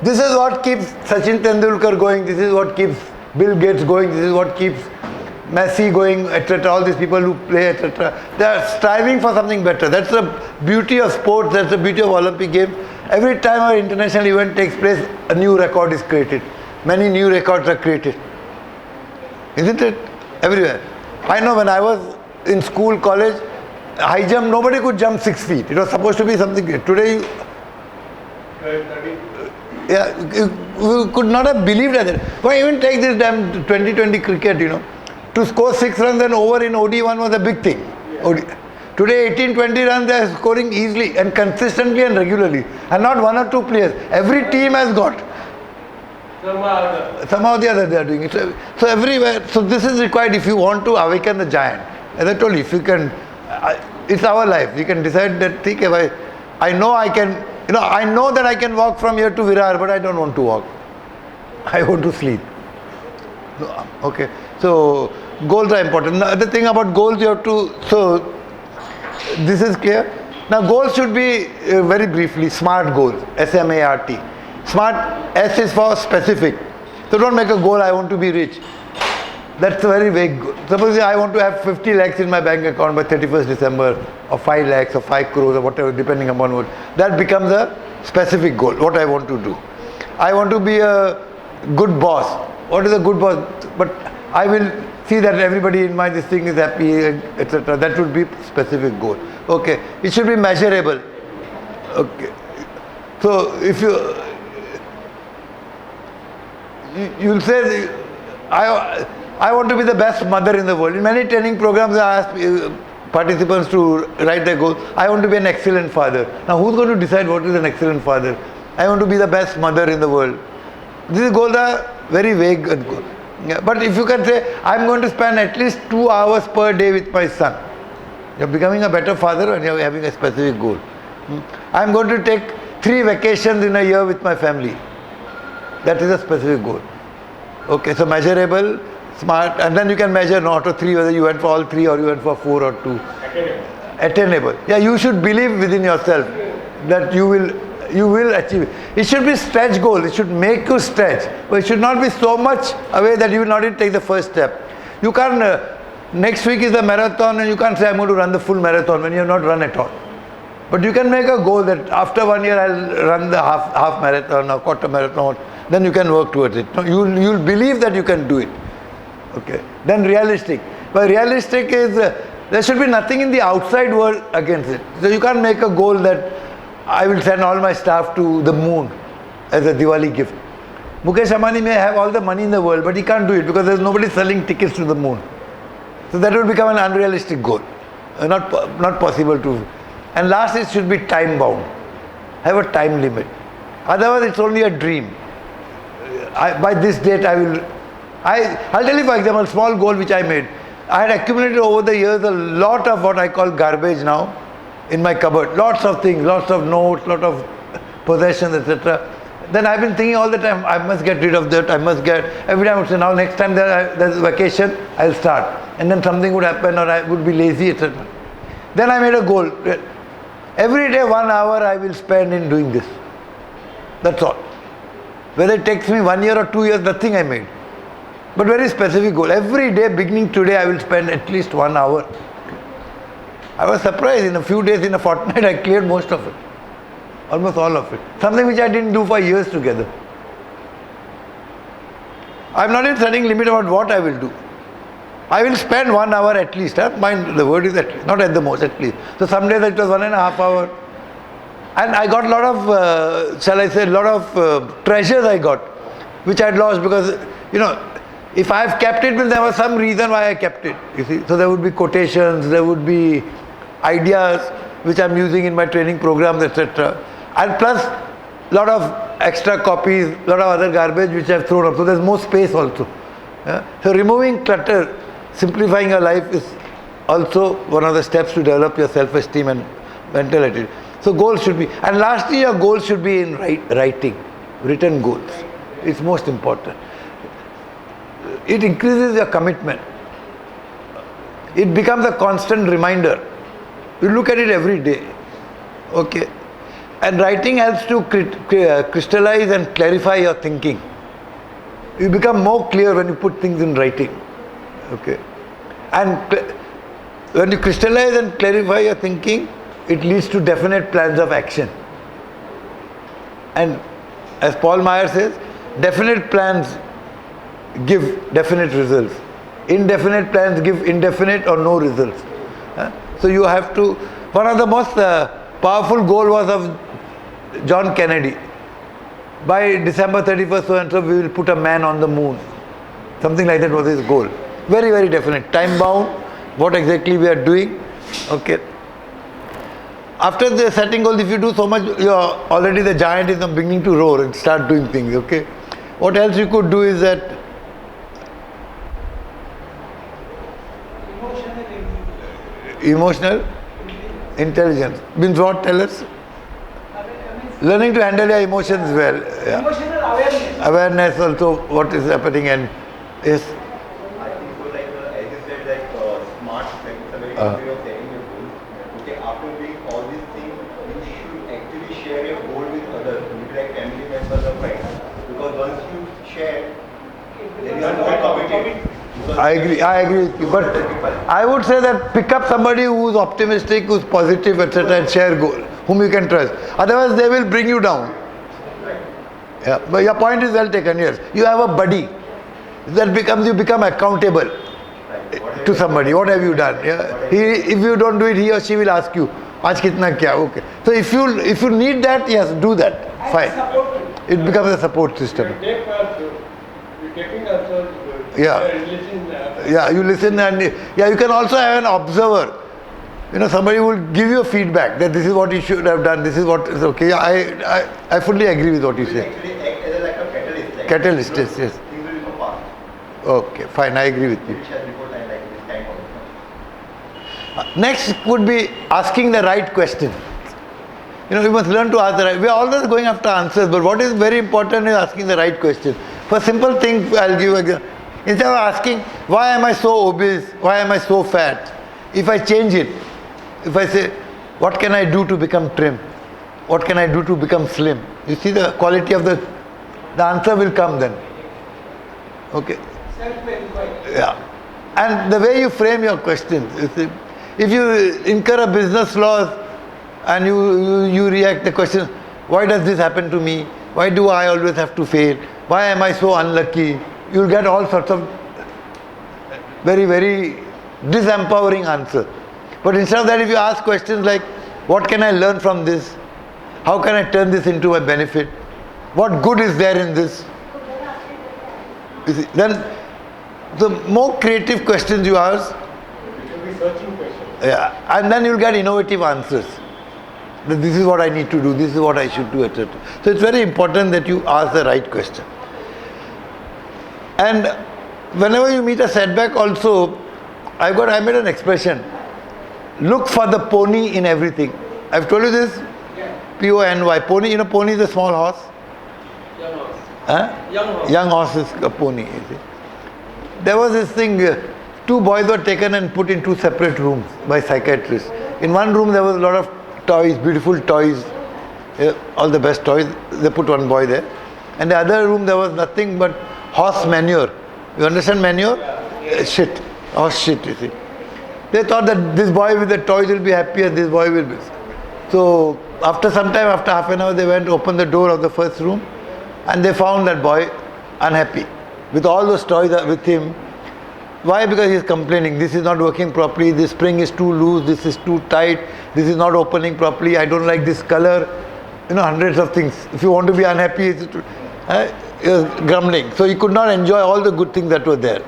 Speaker 1: This is what keeps Sachin Tendulkar going, this is what keeps Bill Gates going, this is what keeps Messi going, etc. All these people who play, etc. They are striving for something better. That's the beauty of sports, that's the beauty of Olympic Games. Every time an international event takes place, a new record is created. Many new records are created. Isn't it? Everywhere. I know when I was in school, college, high jump, nobody could jump 6 feet. It was supposed to be something great. Today, you could not have believed that. Why even take this damn 2020 cricket, to score 6 runs and over in OD1 was a big thing. Today 18-20 runs they are scoring easily and consistently and regularly. And not one or two players. Every team has got. Somehow or the other they are doing it. So everywhere, so this is required if you want to awaken the giant. As I told you, if you can, it's our life. You can decide that, if I know I can, I know that I can walk from here to Virar, but I don't want to walk. I want to sleep. Okay. So goals are important. The other thing about goals you have to, so this is clear. Now goals should be, very briefly, SMART goals, S-M-A-R-T. SMART, S is for specific. So don't make a goal, I want to be rich. That's a very vague goal. Suppose I want to have 50 lakhs in my bank account by 31st December, or 5 lakhs, or 5 crores, or whatever, depending upon what. That becomes a specific goal, what I want to do. I want to be a good boss. What is a good boss? But I will see that everybody in my this thing is happy, etc. That would be specific goal. Okay. It should be measurable. Okay. So if you'll say, I want to be the best mother in the world. In many training programs, I ask participants to write their goals. I want to be an excellent father. Now, who's going to decide what is an excellent father? I want to be the best mother in the world. These goals are very vague. Yeah, but if you can say, I'm going to spend at least 2 hours per day with my son. You're becoming a better father when you're having a specific goal. I'm going to take 3 vacations in a year with my family. That is a specific goal. Okay, so measurable, SMART, and then you can measure not or 3, whether you went for all 3 or you went for 4 or 2. Attainable. Yeah, you should believe within yourself that you will achieve it. It should be stretch goal. It should make you stretch. But it should not be so much away that you will not even take the first step. You can't, next week is a marathon and you can't say I'm going to run the full marathon when you have not run at all. But you can make a goal that after 1 year I'll run the half marathon or quarter marathon. Then you can work towards it. You'll believe that you can do it. Okay. Then realistic. But realistic is, there should be nothing in the outside world against it. So you can't make a goal that I will send all my staff to the moon as a Diwali gift. Mukesh Ambani may have all the money in the world, but he can't do it because there's nobody selling tickets to the moon. So that will become an unrealistic goal. Not possible to. And last, it should be time bound. Have a time limit. Otherwise, it's only a dream. By this date, I'll tell you, for example, a small goal which I made. I had accumulated over the years a lot of what I call garbage now in my cupboard. Lots of things, lots of notes, lot of possessions, etc. Then I've been thinking all the time, I must get rid of that, every time I would say, now next time there's a vacation, I'll start. And then something would happen or I would be lazy, etc. Then I made a goal. Every day 1 hour I will spend in doing this. That's all. Whether it takes me 1 year or 2 years, nothing I made. But very specific goal. Every day, beginning today, I will spend at least 1 hour. I was surprised, in a few days, in a fortnight, I cleared most of it. Almost all of it. Something which I didn't do for years together. I'm not in setting limit about what I will do. I will spend 1 hour at least. Mind, the word is at least, not at the most, at least. So some days it was 1.5 hours. And I got a lot of, treasures I got, which I had lost because, if I have kept it, there was some reason why I kept it, you see. So there would be quotations, there would be ideas which I'm using in my training programs, etc. And plus, lot of extra copies, a lot of other garbage which I've thrown up. So there's more space also. Yeah? So removing clutter, simplifying your life is also one of the steps to develop your self-esteem and mentality. So goals should be, and lastly your goals should be in writing, written goals. It's most important. It increases your commitment. It becomes a constant reminder. You look at it every day. Okay. And writing helps to crystallize and clarify your thinking. You become more clear when you put things in writing. Okay. And when you crystallize and clarify your thinking, it leads to definite plans of action. And as Paul Meyer says, definite plans give definite results. Indefinite plans give indefinite or no results. So you have to, one of the most powerful goal was of John Kennedy. By December 31st, so and so, we will put a man on the moon. Something like that was his goal. Very, very definite. Time bound, what exactly we are doing. Okay. After the setting goals, if you do so much, already the giant is beginning to roar and start doing things. Okay. What else you could do is that emotional intelligence means what? Tell us. Learning to handle your emotions well. Yeah.
Speaker 3: Emotional awareness.
Speaker 1: Awareness also what is happening and yes.
Speaker 5: I think so, like as you said, like smart, like it's a very good way of setting your goal. Okay, after doing all these things, you should actually share your goal with others, maybe like family members or friends. Because once you share, then you are more committed.
Speaker 1: I agree with you. But I would say that pick up somebody who's optimistic, who's positive, etc., and share goal, whom you can trust. Otherwise, they will bring you down. Yeah. But your point is well taken. Yes, you have a buddy. That becomes you become accountable to somebody. What have you done? Yeah. If you don't do it, he or she will ask you, "Aaj kitna kya?" Okay. So if you need that, yes, do that. Fine. It becomes a support system. Yeah. Yeah, you listen and yeah, you can also have an observer. You know, somebody will give you a feedback that this is what you should have done, this is what is okay. Yeah, I fully agree with what you say.
Speaker 5: Actually act as like a catalyst. Like
Speaker 1: Catalyst, yes, yes.
Speaker 5: Things will go fast.
Speaker 1: Okay, fine, I agree with you.
Speaker 5: Which has before time like this time also.
Speaker 1: Next would be asking the right question. You know, we must learn to ask the right. We are always going after answers, but what is very important is asking the right question. For simple things, I'll give you an example. Instead of asking, why am I so obese? Why am I so fat? If I change it, if I say, what can I do to become trim? What can I do to become slim? You see the quality of the answer will come then. Okay. Yeah. And the way you frame your questions, you see, if you incur a business loss and you react the question, why does this happen to me? Why do I always have to fail? Why am I so unlucky? You'll get all sorts of very, very disempowering answers. But instead of that, if you ask questions like, what can I learn from this? How can I turn this into a benefit? What good is there in this? You see, then the more creative questions you ask,
Speaker 5: You should be searching questions.
Speaker 1: yeah, and then you'll get innovative answers. That this is what I need to do, this is what I should do, etc. So it's very important that you ask the right question. And whenever you meet a setback also, I made an expression, look for the pony in everything. I've told you this, P-O-N-Y, pony, you know, pony is a small horse.
Speaker 4: Young horse.
Speaker 1: Huh?
Speaker 4: Young horse.
Speaker 1: Young horse is a pony, you see. There was this thing, two boys were taken and put in two separate rooms by psychiatrists. In one room there was a lot of toys, beautiful toys, all the best toys. They put one boy there. And the other room there was nothing but horse manure. You understand manure? Shit. Horse shit, you see. They thought that this boy with the toys will be happy and this boy will be. So after some time, after half an hour, they went to open the door of the first room and they found that boy unhappy with all those toys with him. Why? Because he is complaining, this is not working properly, this spring is too loose, this is too tight, this is not opening properly, I don't like this color. You know, hundreds of things. If you want to be unhappy, he was grumbling. So he could not enjoy all the good things that were there.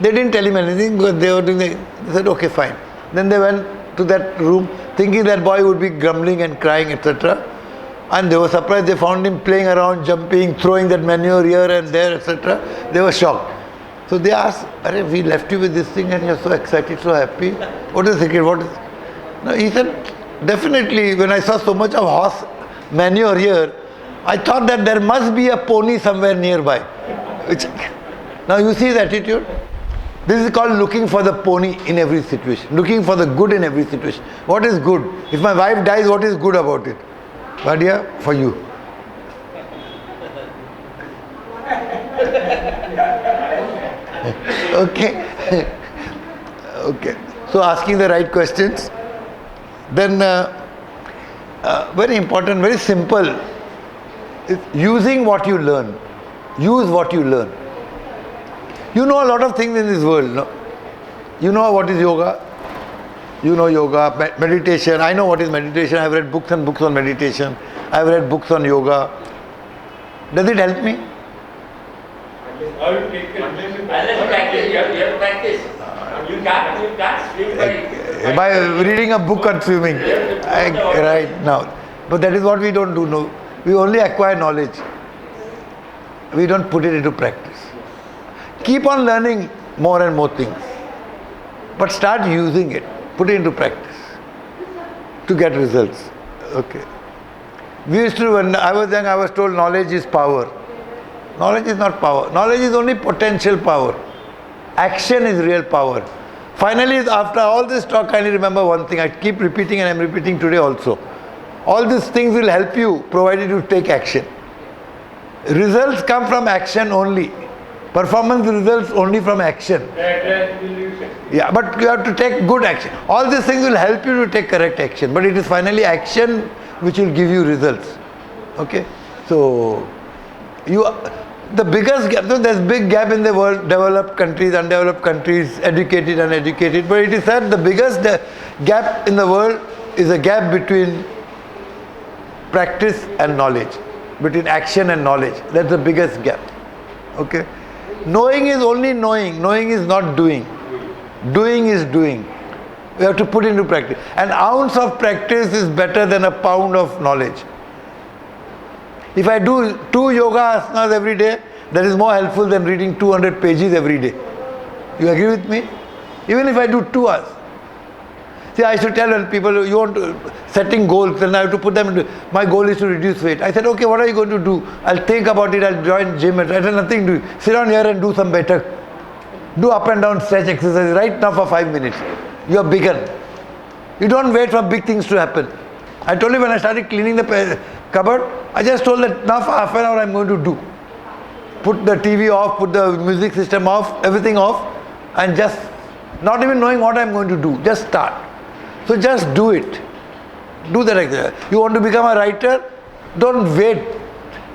Speaker 1: They didn't tell him anything because they were doing. They said, okay, fine. Then they went to that room thinking that boy would be grumbling and crying, etc. And they were surprised. They found him playing around, jumping, throwing that manure here and there, etc. They were shocked. So they asked, "Arey, we left you with this thing and you're so excited, so happy. What is the secret? What is?" No, he said, "Definitely, when I saw so much of horse manure here, I thought that there must be a pony somewhere nearby." Which, now you see his attitude. This is called looking for the pony in every situation. Looking for the good in every situation. What is good? If my wife dies, what is good about it? Vadia, for you. Okay. Okay. So asking the right questions. Then very important, very simple. Is using what you learn. Use what you learn. You know a lot of things in this world, no? You know what is yoga. You know yoga, meditation. I know what is meditation. I've read books and books on meditation. I've read books on yoga. Does it help me?
Speaker 4: Unless you practice, you have to practice. You can't swim
Speaker 1: By reading a book on swimming. Right now. But that is what we don't do. No. We only acquire knowledge. We don't put it into practice. Keep on learning more and more things. But start using it. Put it into practice to get results. Okay. We used to, when I was young, I was told knowledge is power. Knowledge is not power. Knowledge is only potential power. Action is real power. Finally, after all this talk, I remember one thing. I keep repeating and I am repeating today also. All these things will help you provided you take action. Results come from action only. Performance results only from action. Yeah, but you have to take good action. All these things will help you to take correct action. But it is finally action which will give you results. Okay? So, the biggest gap, there's big gap in the world, developed countries, undeveloped countries, educated, uneducated. But it is said the biggest gap in the world is a gap between practice and knowledge. Between action and knowledge. That's the biggest gap. Okay? Knowing is only knowing. Knowing is not doing. Doing is doing. We have to put into practice. An ounce of practice is better than a pound of knowledge. If I do 2 yoga asanas every day, that is more helpful than reading 200 pages every day. You agree with me? Even if I do 2 hours. See, I should tell people, you want to, setting goals, then I have to put them into, my goal is to reduce weight. I said, okay, what are you going to do? I'll think about it, I'll join gym. I said, nothing to do. Sit down here and do some better. Do up and down stretch exercise right now for 5 minutes. You have begun. You don't wait for big things to happen. I told you when I started cleaning the cupboard, I just told that now for half an hour I'm going to do. Put the TV off, put the music system off, everything off, and just not even knowing what I'm going to do. Just start. So just do it. Do that exercise. You want to become a writer? Don't wait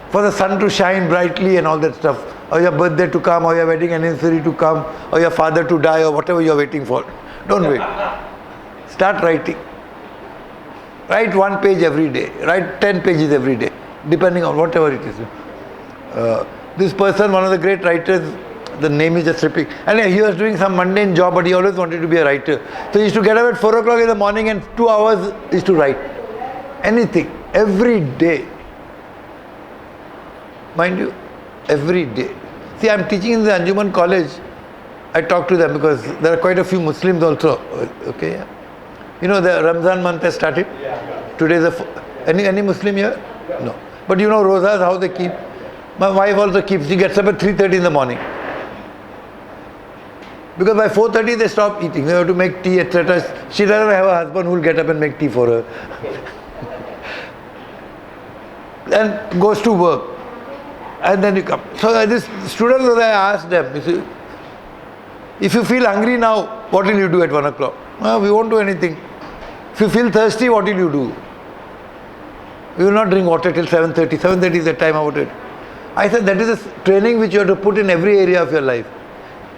Speaker 1: for the sun to shine brightly and all that stuff. Or your birthday to come, or your wedding anniversary to come, or your father to die, or whatever you're waiting for. Don't wait. Start writing. Write 1 page every day. Write 10 pages every day. Depending on whatever it is. This person, one of the great writers, the name is just slipping. And he was doing some mundane job, but he always wanted to be a writer. So he used to get up at 4 o'clock in the morning and 2 hours is to write. Anything. Every day. Mind you, every day. See, I'm teaching in the Anjuman college. I talk to them because there are quite a few Muslims also. Okay, yeah. You know the Ramzan month has started? Today is any Muslim here? No. But you know Rosas, how they keep? My wife also keeps. She gets up at 3:30 in the morning. Because by 4:30 they stop eating. They have to make tea, etc. She doesn't have a husband who will get up and make tea for her. And goes to work. And then you come. So this students, I asked them, you see, if you feel hungry now, what will you do at 1 o'clock? Well, we won't do anything. If you feel thirsty, what will you do? We will not drink water till 7:30. 7:30 is the time about it. I said that is a training which you have to put in every area of your life.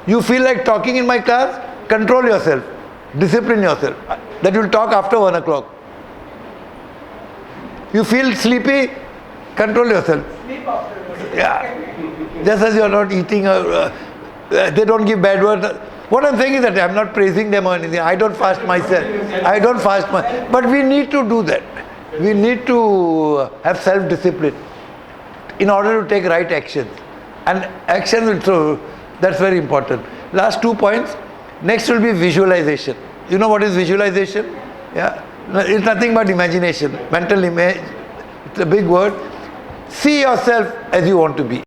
Speaker 1: You feel like talking in my class? Control yourself. Discipline yourself. That you will talk after 1 o'clock. You feel sleepy? Control yourself.
Speaker 3: Sleep after.
Speaker 1: Yeah. Just as you are not eating, they don't give bad words. What I'm saying is that I'm not praising them or anything. I don't fast myself. I don't fast myself. But we need to do that. We need to have self-discipline in order to take right actions. And action will throw, that's very important. Last 2 points. Next will be visualization. You know what is visualization? Yeah. It's nothing but imagination, mental image. It's a big word. See yourself as you want to be.